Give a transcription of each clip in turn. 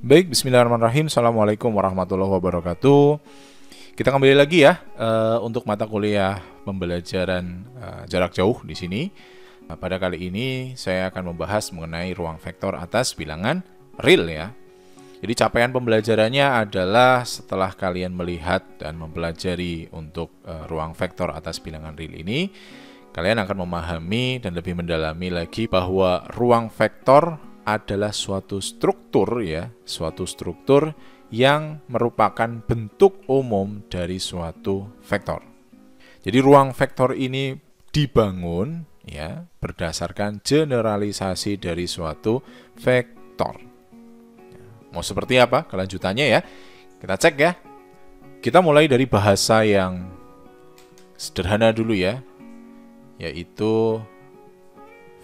Baik, bismillahirrahmanirrahim. Assalamualaikum warahmatullahi wabarakatuh. Kita kembali lagi ya untuk mata kuliah pembelajaran jarak jauh di sini. Pada kali ini saya akan membahas mengenai ruang vektor atas bilangan real ya. Jadi capaian pembelajarannya adalah setelah kalian melihat dan mempelajari untuk ruang vektor atas bilangan real ini, kalian akan memahami dan lebih mendalami lagi bahwa ruang vektor adalah suatu struktur ya, suatu struktur yang merupakan bentuk umum dari suatu vektor. Jadi ruang vektor ini dibangun ya berdasarkan generalisasi dari suatu vektor. Mau seperti apa kelanjutannya ya? Kita cek ya. Kita mulai dari bahasa yang sederhana dulu ya, yaitu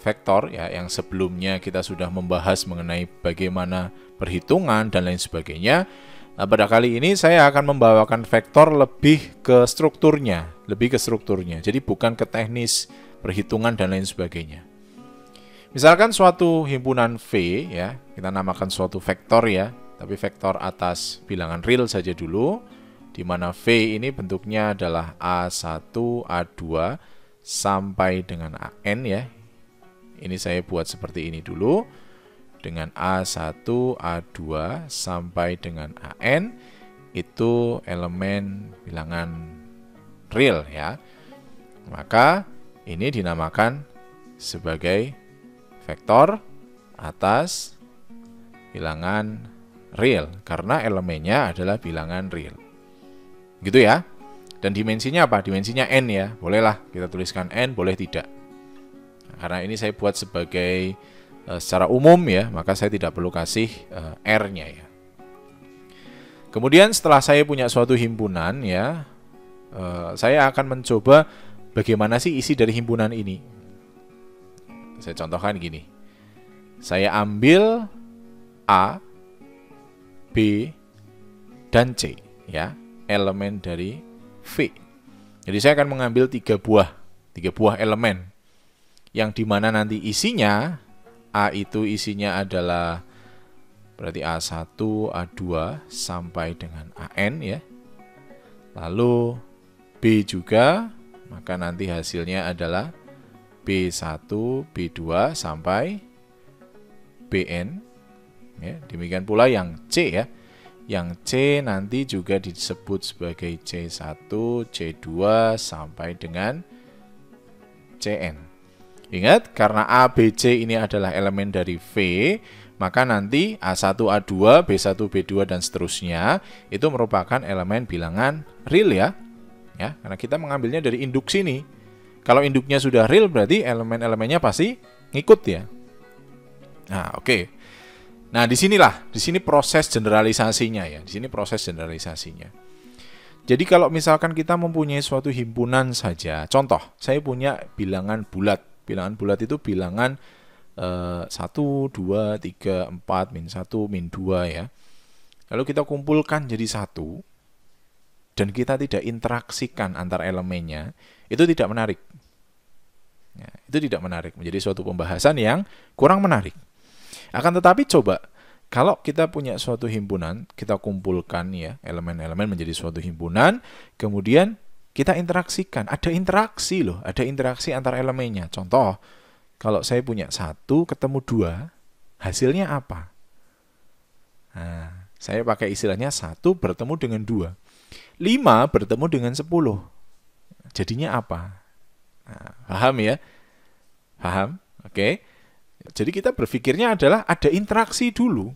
vektor ya, yang sebelumnya kita sudah membahas mengenai bagaimana perhitungan dan lain sebagainya. Nah, pada kali ini saya akan membawakan vektor lebih ke strukturnya, Jadi bukan ke teknis perhitungan dan lain sebagainya. Misalkan suatu himpunan V ya, kita namakan suatu vektor ya, tapi vektor atas bilangan real saja dulu, di mana V ini bentuknya adalah A1, A2 sampai dengan AN ya. Ini saya buat seperti ini dulu, dengan A1, A2 sampai dengan AN, itu elemen bilangan real ya. Maka ini dinamakan sebagai vektor atas bilangan real, karena elemennya adalah bilangan real. Gitu ya. Dan dimensinya apa? Dimensinya N ya. Bolehlah kita tuliskan N, boleh tidak. Karena ini saya buat sebagai secara umum ya, maka saya tidak perlu kasih R-nya ya. Kemudian setelah saya punya suatu himpunan ya, saya akan mencoba bagaimana sih isi dari himpunan ini. Saya contohkan gini. Saya ambil A, B, dan C ya, elemen dari V. Jadi saya akan mengambil tiga buah elemen, yang dimana nanti isinya, A itu isinya adalah berarti A1, A2 sampai dengan AN ya. Lalu B juga, maka nanti hasilnya adalah B1, B2 sampai BN ya. Demikian pula yang C ya. Yang C nanti juga disebut sebagai C1, C2 sampai dengan CN. Ingat, karena A, B, C ini adalah elemen dari V, maka nanti A1, A2, B1, B2, dan seterusnya itu merupakan elemen bilangan real ya. Karena kita mengambilnya dari induk sini. Kalau induknya sudah real, berarti elemen-elemennya pasti ngikut ya. Nah, oke. Nah, di sini proses generalisasinya ya. Jadi kalau misalkan kita mempunyai suatu himpunan saja, contoh, saya punya bilangan bulat. Bilangan bulat itu bilangan 1, 2, 3, 4, min 1, min 2 ya. Lalu kita kumpulkan jadi satu, dan kita tidak interaksikan antar elemennya, itu tidak menarik. Ya, itu tidak menarik, menjadi suatu pembahasan yang kurang menarik. Akan tetapi coba, kalau kita punya suatu himpunan, kita kumpulkan ya elemen-elemen menjadi suatu himpunan, kemudian kita interaksikan, ada interaksi antar elemennya. Contoh, kalau saya punya 1 ketemu 2, hasilnya apa? Nah, saya pakai istilahnya 1 bertemu dengan 2. 5 bertemu dengan 10. Jadinya apa? Nah, paham ya? Paham? Oke. Jadi kita berpikirnya adalah ada interaksi dulu.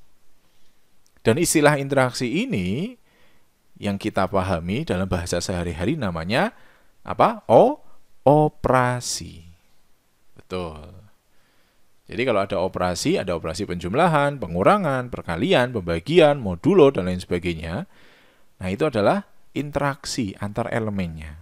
Dan istilah interaksi ini yang kita pahami dalam bahasa sehari-hari namanya apa? Operasi. Betul. Jadi kalau ada operasi penjumlahan, pengurangan, perkalian, pembagian, modulo, dan lain sebagainya. Nah, itu adalah interaksi antar elemennya.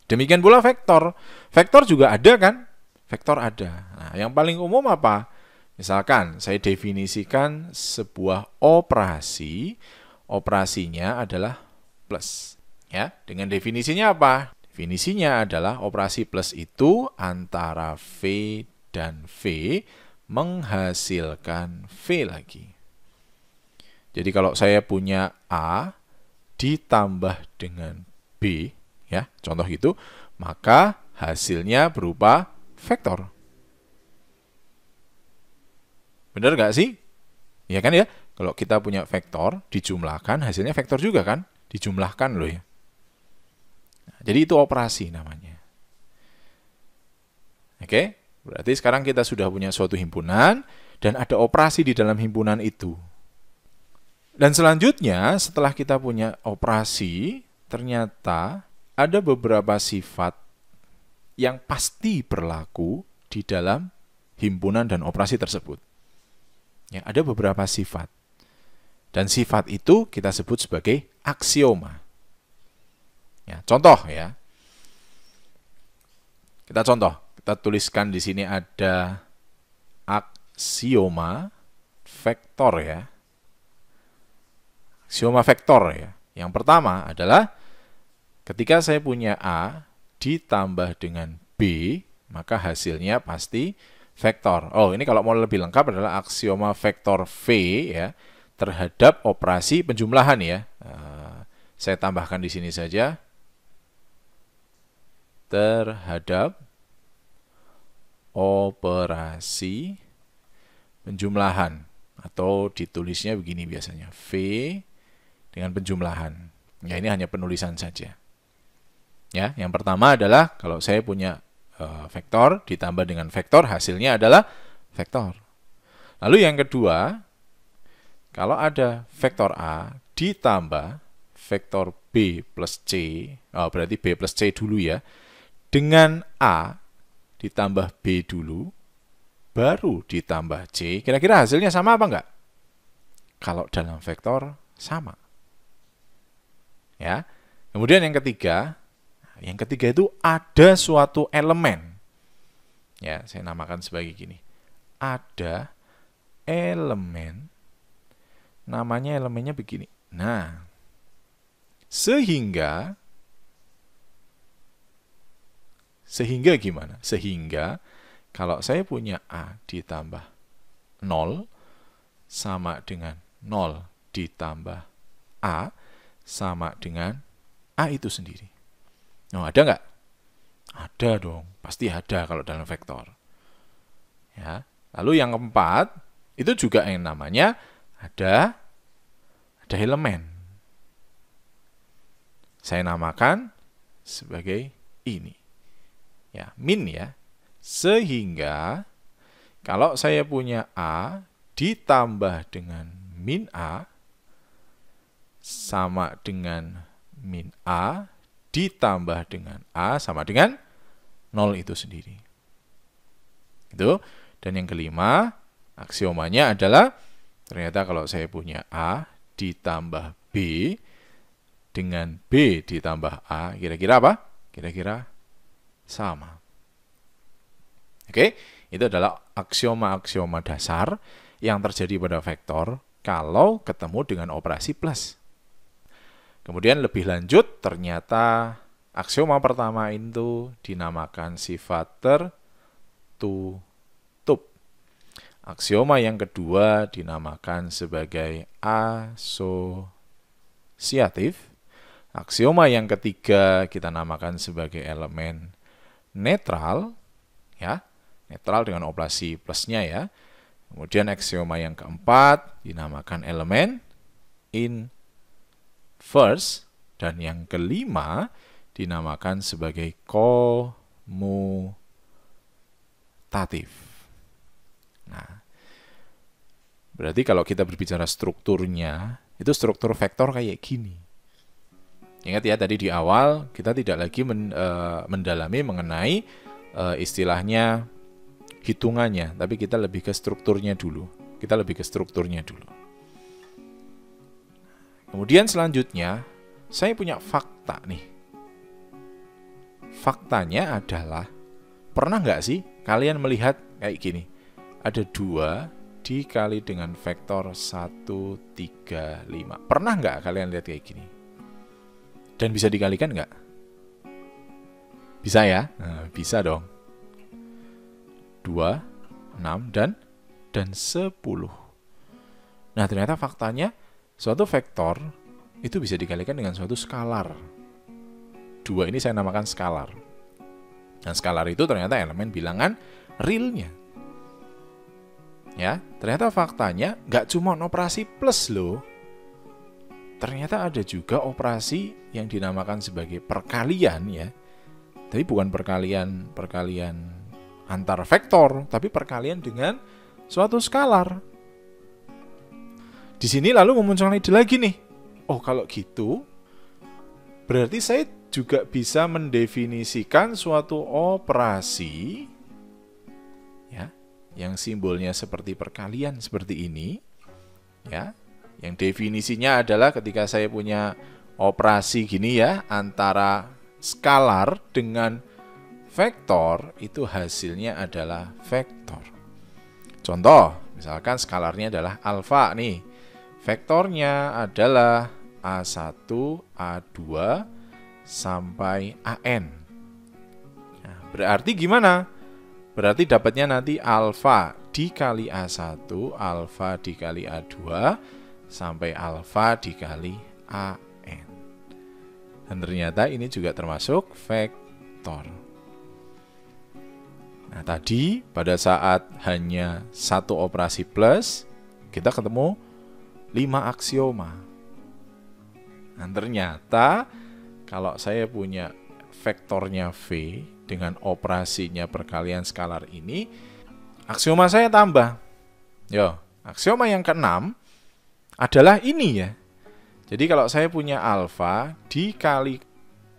Demikian pula vektor. Vektor juga ada kan? Vektor ada. Nah, yang paling umum apa? Misalkan saya definisikan sebuah operasi, operasinya adalah plus. Ya, dengan definisinya apa? Definisinya adalah operasi plus itu antara V dan V menghasilkan V lagi. Jadi kalau saya punya A ditambah dengan B, ya, contoh gitu, maka hasilnya berupa vektor. Benar nggak sih? Ya kan ya? Kalau kita punya vektor, dijumlahkan, hasilnya vektor juga kan? Dijumlahkan loh ya. Nah, jadi itu operasi namanya. Oke? Berarti sekarang kita sudah punya suatu himpunan, dan ada operasi di dalam himpunan itu. Dan selanjutnya, setelah kita punya operasi, ternyata ada beberapa sifat yang pasti berlaku di dalam himpunan dan operasi tersebut. Ya, ada beberapa sifat. Dan sifat itu kita sebut sebagai aksioma. Ya, contoh ya. Kita contoh. Kita tuliskan di sini ada aksioma vektor ya. Aksioma vektor ya. Yang pertama adalah ketika saya punya A ditambah dengan B, maka hasilnya pasti vektor. Oh, ini kalau mau lebih lengkap adalah aksioma vektor V ya, terhadap operasi penjumlahan ya. Saya tambahkan di sini saja. Terhadap operasi penjumlahan. Atau ditulisnya begini biasanya. V dengan penjumlahan. Ya, ini hanya penulisan saja. Ya, yang pertama adalah kalau saya punya vektor ditambah dengan vektor, hasilnya adalah vektor. Lalu yang kedua, kalau ada vektor A ditambah vektor B plus C, berarti B plus C dulu ya, dengan A ditambah B dulu, baru ditambah C, kira-kira hasilnya sama apa enggak? Kalau dalam vektor, sama. Ya. Kemudian yang ketiga itu ada suatu elemen. Ya, saya namakan sebagai gini. Ada elemen, namanya elemennya begini. Nah, sehingga gimana? Sehingga kalau saya punya A ditambah 0 sama dengan 0 ditambah A sama dengan A itu sendiri. Oh, ada nggak? Ada dong, pasti ada kalau dalam vektor. Ya. Lalu yang keempat, itu juga yang namanya ada elemen. Saya namakan sebagai ini. Ya, min ya. Sehingga kalau saya punya A ditambah dengan min A sama dengan min A ditambah dengan A sama dengan 0 itu sendiri. Itu. Dan yang kelima, aksiomanya adalah ternyata kalau saya punya A ditambah B dengan B ditambah A, kira-kira apa? Kira-kira sama. Oke, itu adalah aksioma-aksioma dasar yang terjadi pada vektor kalau ketemu dengan operasi plus. Kemudian lebih lanjut, ternyata aksioma pertama itu dinamakan sifat tertutup. Aksioma yang kedua dinamakan sebagai asosiatif. Aksioma yang ketiga kita namakan sebagai elemen netral, ya, netral dengan operasi plusnya ya. Kemudian aksioma yang keempat dinamakan elemen inverse, dan yang kelima dinamakan sebagai komutatif. Nah, berarti kalau kita berbicara strukturnya, itu struktur vektor kayak gini. Ingat ya, tadi di awal kita tidak lagi mendalami mengenai istilahnya hitungannya, tapi kita lebih ke strukturnya dulu. Kemudian selanjutnya, saya punya fakta nih. Faktanya adalah, pernah nggak sih kalian melihat kayak gini? Ada 2 dikali dengan vektor 1, 3, 5. Pernah nggak kalian lihat kayak gini? Dan bisa dikalikan nggak? Bisa ya? Nah, bisa dong. 2, 6, dan 10. Nah, ternyata faktanya suatu vektor itu bisa dikalikan dengan suatu skalar. 2 ini saya namakan skalar. Dan skalar itu ternyata elemen bilangan realnya. Ya, ternyata faktanya nggak cuma operasi plus loh. Ternyata ada juga operasi yang dinamakan sebagai perkalian ya. Tapi bukan perkalian antar vektor, tapi perkalian dengan suatu skalar. Di sini lalu memunculkan ide lagi nih. Oh, kalau gitu berarti saya juga bisa mendefinisikan suatu operasi ya, yang simbolnya seperti perkalian seperti ini ya. Yang definisinya adalah ketika saya punya operasi gini ya, antara skalar dengan vektor, itu hasilnya adalah vektor. Contoh, misalkan skalarnya adalah alfa nih. Vektornya adalah A1, A2, sampai AN. Nah, berarti gimana? Berarti dapatnya nanti alfa dikali A1, alfa dikali A2, sampai alfa dikali AN. Dan ternyata ini juga termasuk vektor. Nah, tadi pada saat hanya satu operasi plus, kita ketemu 5 aksioma. Nah, ternyata kalau saya punya vektornya V dengan operasinya perkalian skalar ini, aksioma saya tambah. Yo, aksioma yang ke-6 adalah ini ya. Jadi kalau saya punya alfa dikali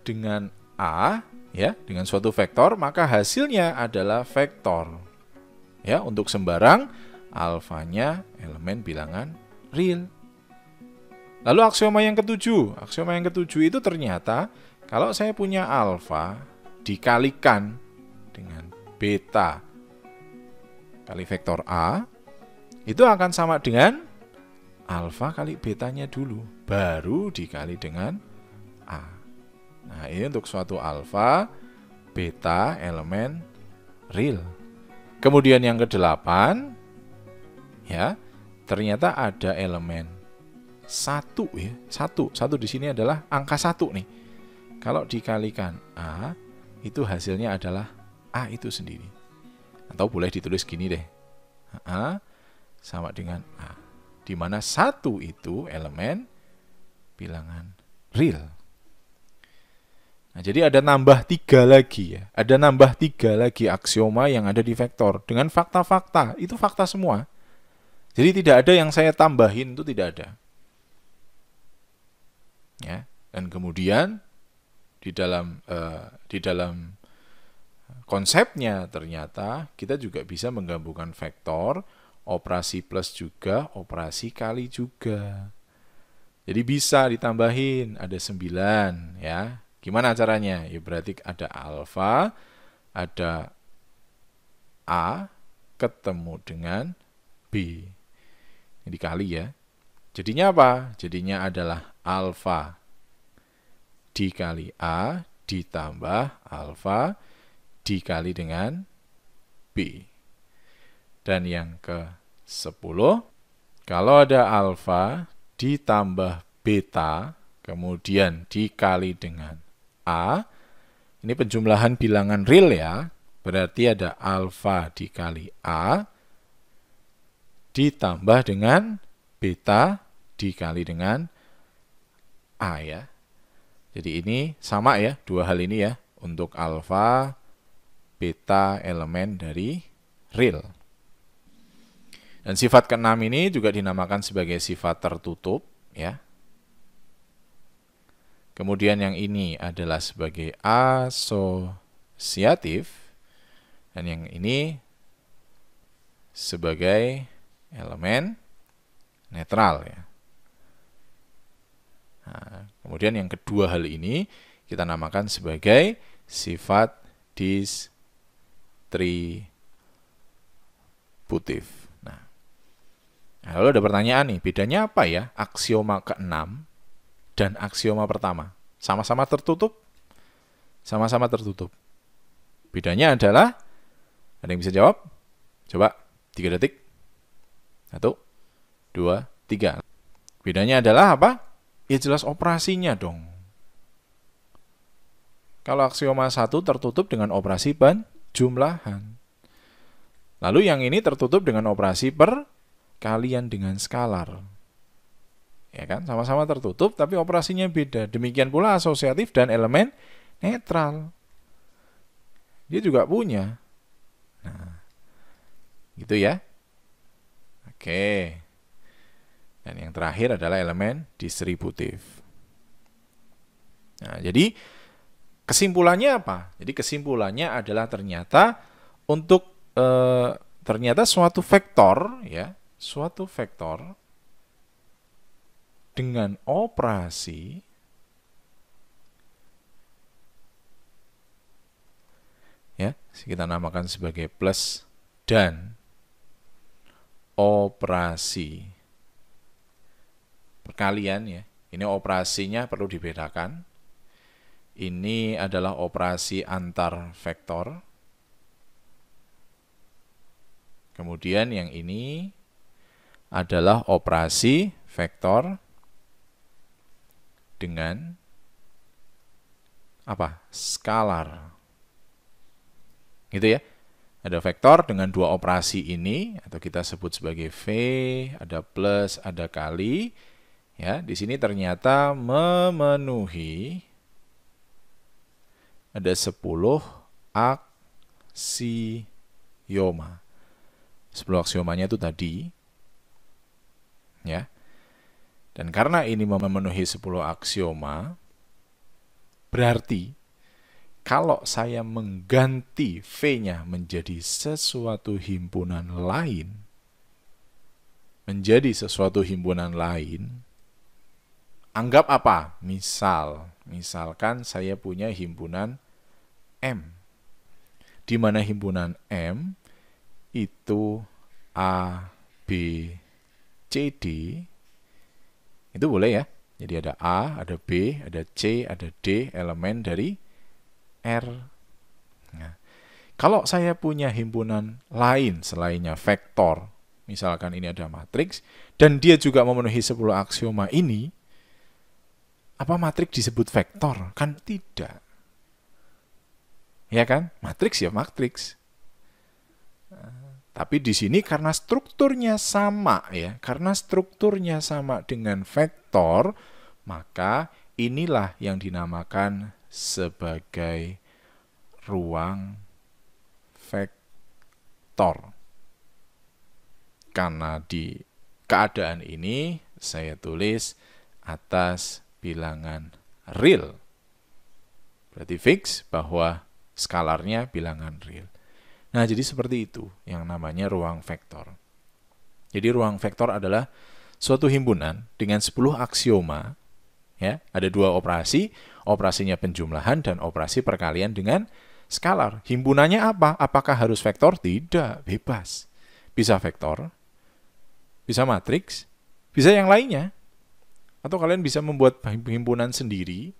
dengan A ya, dengan suatu vektor, maka hasilnya adalah vektor. Ya, untuk sembarang alfanya elemen bilangan real. Lalu aksioma yang ketujuh. Aksioma yang ketujuh itu ternyata kalau saya punya alfa dikalikan dengan beta kali vektor A, itu akan sama dengan alfa kali betanya dulu, baru dikali dengan A. Nah, ini untuk suatu alfa, beta, elemen real. Kemudian yang ke-8, ya, ternyata ada elemen 1 ya. 1 di sini adalah angka 1 nih. Kalau dikalikan A, itu hasilnya adalah A itu sendiri. Atau boleh ditulis gini deh. A sama dengan A. Di mana 1 itu elemen bilangan real. Nah, jadi ada nambah 3 lagi ya. Ada nambah 3 lagi aksioma yang ada di vektor dengan fakta-fakta. Itu fakta semua. Jadi tidak ada yang saya tambahin, itu tidak ada. Ya, dan kemudian di dalam konsepnya ternyata kita juga bisa menggabungkan vektor, operasi plus juga, operasi kali juga. Jadi bisa ditambahin, ada 9 ya. Gimana caranya? Ya berarti ada alfa, ada A ketemu dengan B. Ini dikali ya. Jadinya apa? Jadinya adalah alfa dikali A ditambah alfa dikali dengan B. Dan yang ke-10, kalau ada alfa ditambah beta, kemudian dikali dengan A, ini penjumlahan bilangan real ya, berarti ada alfa dikali A, ditambah dengan beta dikali dengan A ya. Jadi ini sama ya, dua hal ini ya, untuk alfa, beta elemen dari real. Dan sifat ke-6 ini juga dinamakan sebagai sifat tertutup ya. Kemudian yang ini adalah sebagai asosiatif dan yang ini sebagai elemen netral ya. Nah, kemudian yang kedua hal ini kita namakan sebagai sifat distributif. Lalu ada pertanyaan nih, bedanya apa ya aksioma ke-6 dan aksioma pertama? Sama-sama tertutup? Sama-sama tertutup. Bedanya adalah, ada yang bisa jawab? Coba, 3 detik. 1, 2, 3. Bedanya adalah apa? Ya jelas operasinya dong. Kalau aksioma 1 tertutup dengan operasi penjumlahan. Lalu yang ini tertutup dengan operasi perkalian dengan skalar. Ya kan? Sama-sama tertutup tapi operasinya beda. Demikian pula asosiatif dan elemen netral. Dia juga punya. Nah, gitu ya. Oke. Dan yang terakhir adalah elemen distributif. Nah, jadi kesimpulannya apa? Jadi kesimpulannya adalah ternyata untuk ternyata suatu vektor ya, suatu vektor dengan operasi ya, kita namakan sebagai plus dan operasi perkalian ya. Ini operasinya perlu dibedakan. Ini adalah operasi antar vektor. Kemudian yang ini adalah operasi vektor dengan apa? Skalar. Gitu ya. Ada vektor dengan dua operasi ini atau kita sebut sebagai V, ada plus, ada kali. Ya, di sini ternyata memenuhi ada 10 aksioma. 10 aksiomanya itu tadi. Ya. Dan karena ini memenuhi 10 aksioma, berarti kalau saya mengganti V-nya menjadi sesuatu himpunan lain, anggap apa? Misalkan saya punya himpunan M, di mana himpunan M itu A, B, C, D, itu boleh ya. Jadi ada A, ada B, ada C, ada D, elemen dari R. Nah, kalau saya punya himpunan lain selainnya vektor, misalkan ini ada matriks, dan dia juga memenuhi 10 aksioma ini, apa matriks disebut vektor? Kan tidak. Ya kan? Matriks ya matriks. Tapi di sini karena strukturnya sama ya, karena strukturnya sama dengan vektor, maka inilah yang dinamakan sebagai ruang vektor. Karena di keadaan ini saya tulis atas bilangan real. Berarti fix bahwa skalarnya bilangan real. Nah, jadi seperti itu yang namanya ruang vektor. Jadi ruang vektor adalah suatu himpunan dengan 10 aksioma. Ya, ada dua operasi, operasinya penjumlahan dan operasi perkalian dengan skalar. Himpunannya apa? Apakah harus vektor? Tidak, bebas. Bisa vektor, bisa matriks, bisa yang lainnya. Atau kalian bisa membuat himpunan sendiri.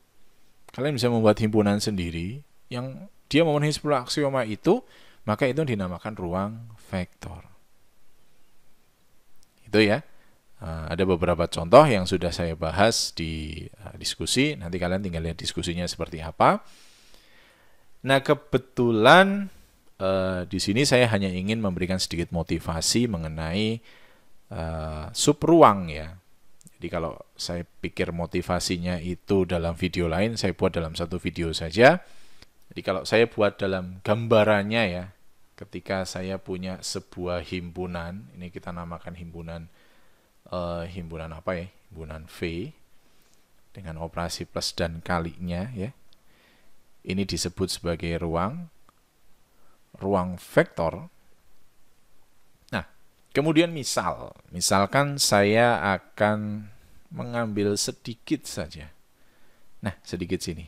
Kalian bisa membuat himpunan sendiri yang dia memenuhi 10 aksioma itu, maka itu dinamakan ruang vektor. Itu ya. Ada beberapa contoh yang sudah saya bahas di diskusi. Nanti kalian tinggal lihat diskusinya seperti apa. Nah, kebetulan di sini saya hanya ingin memberikan sedikit motivasi mengenai subruang ya. Jadi kalau saya pikir motivasinya itu dalam video lain, saya buat dalam satu video saja. Jadi kalau saya buat dalam gambarannya ya, ketika saya punya sebuah himpunan, ini kita namakan himpunan apa ya? Himpunan V dengan operasi plus dan kalinya ya. Ini disebut sebagai ruang vektor. Nah, kemudian misalkan saya akan mengambil sedikit saja. Nah, sedikit sini.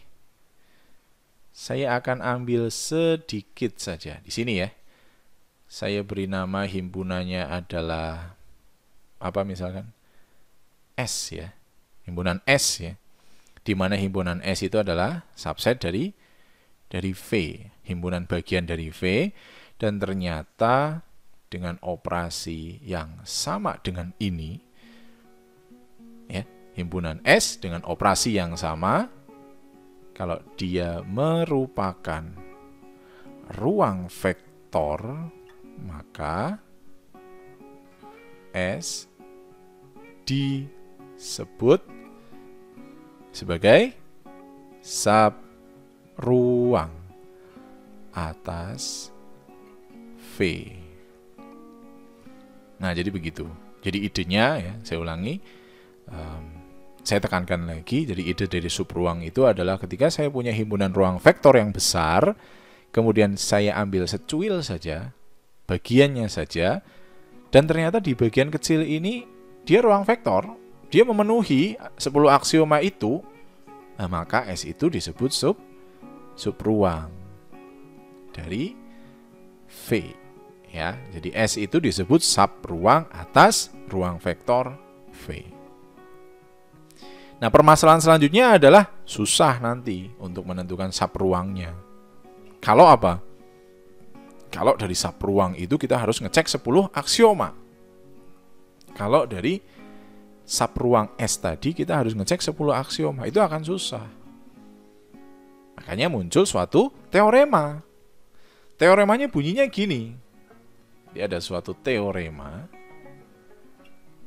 Saya akan ambil sedikit saja di sini ya. Saya beri nama himpunannya adalah apa misalkan? S ya. Himpunan S ya. Di mana himpunan S itu adalah subset dari V, himpunan bagian dari V, dan ternyata dengan operasi yang sama dengan ini himpunan S dengan operasi yang sama, kalau dia merupakan ruang vektor, maka S disebut sebagai subruang atas V. Nah, jadi begitu. Jadi idenya, ya, saya ulangi, saya tekankan lagi. Jadi ide dari subruang itu adalah ketika saya punya himpunan ruang vektor yang besar, kemudian saya ambil secuil saja, bagiannya saja, dan ternyata di bagian kecil ini dia ruang vektor, dia memenuhi 10 aksioma itu, nah, maka S itu disebut subruang dari V. Ya, jadi S itu disebut subruang atas ruang vektor V. Nah, permasalahan selanjutnya adalah susah nanti untuk menentukan subruangnya. Kalau apa? Kalau dari subruang itu kita harus ngecek 10 aksioma. Kalau dari subruang S tadi kita harus ngecek 10 aksioma. Itu akan susah. Makanya muncul suatu teorema. Teoremanya bunyinya gini. Jadi ada suatu teorema.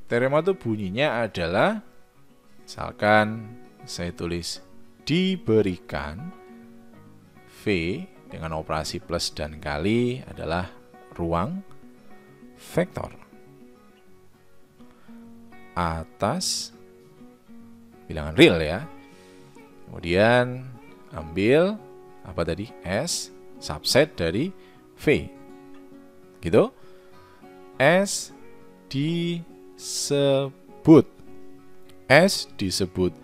Teorema itu bunyinya adalah, misalkan saya tulis diberikan V dengan operasi plus dan kali adalah ruang vektor atas bilangan real, ya. Kemudian ambil apa tadi? S subset dari V. Gitu. S disebut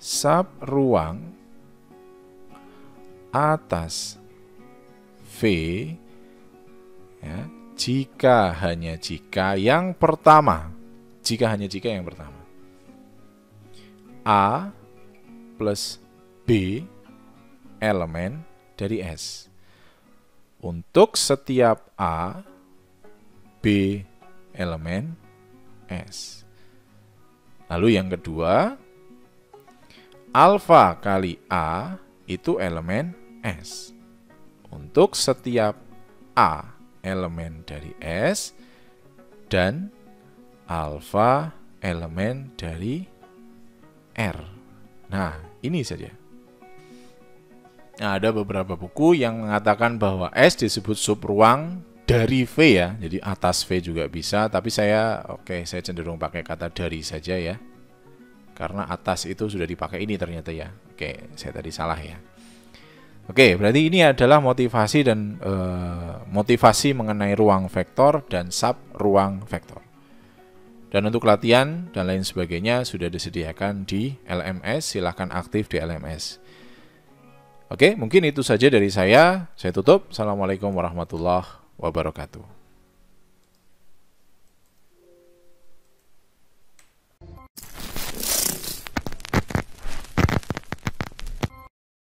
subruang atas V, ya, jika hanya jika yang pertama, A plus B elemen dari S. Untuk setiap A, B elemen S. Lalu yang kedua, alfa kali A itu elemen S. Untuk setiap A elemen dari S dan alfa elemen dari R. Nah, ini saja. Nah, ada beberapa buku yang mengatakan bahwa S disebut subruang dari V, ya. Jadi atas V juga bisa, tapi saya cenderung pakai kata dari saja, ya. Karena atas itu sudah dipakai ini ternyata, ya. Saya tadi salah, ya. Berarti ini adalah motivasi dan motivasi mengenai ruang vektor dan subruang vektor. Dan untuk latihan dan lain sebagainya sudah disediakan di LMS, silahkan aktif di LMS. Mungkin itu saja dari saya. Saya tutup. Assalamualaikum warahmatullahi wabarakatuh.